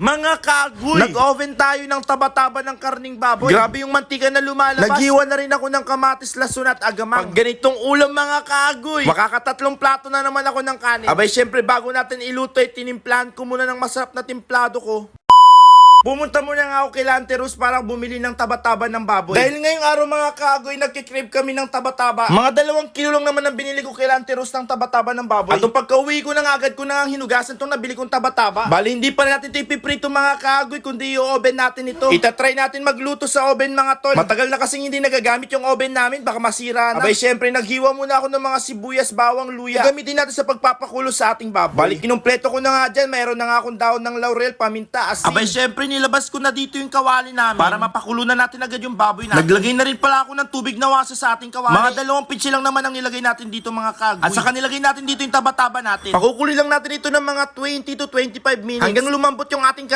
Mga kagoy! Nag-oven tayo ng taba-taba ng karning baboy. Grabe yung mantika na lumalabas. Naghiwa na rin ako ng kamatis, lason at agamang. Pag ganitong ulam mga kagoy, makakatatlong plato na naman ako ng kanin. Abay syempre bago natin iluto ay tinimplahan ko muna ng masarap na timplado ko. Pumunta muna nga ako kay Lanteros para bumili ng taba-taba ng baboy. Dahil ngayong araw mga kagoy, nagkikrave kami ng taba-taba. Mga 2 kilo lang naman ang binili ko kay Lanteros ng taba-taba ng baboy. At pagka-uwi ko na nga agad ko na nga hinugasan itong nabili kong taba-taba. Bali hindi pa natin ito ipiprito mga kagoy, kundi i-oven natin ito. Itatry natin magluto sa oven mga tol. Matagal na kasing hindi nagagamit yung oven namin, baka masira na. Abay syempre naghiwa muna ako ng mga sibuyas, bawang, luya. Gamitin natin sa pagpapakulo sa ating baboy. Bali kinumpleto ko na nga dyan, mayroon na nga akong dahon ng laurel, paminta, asin. Abay syempre nilabas ko na dito yung kawali namin para mapakulo na natin agad yung baboy natin. Naglagay na rin pala ako ng tubig na wasa sa ating kawali. Mga 2 pitsi lang naman ang nilagay natin dito mga kagoy. At saka nilagay natin dito yung taba-taba natin. Pakukuloy lang natin ito ng mga 20 to 25 minutes hanggang lumambot yung ating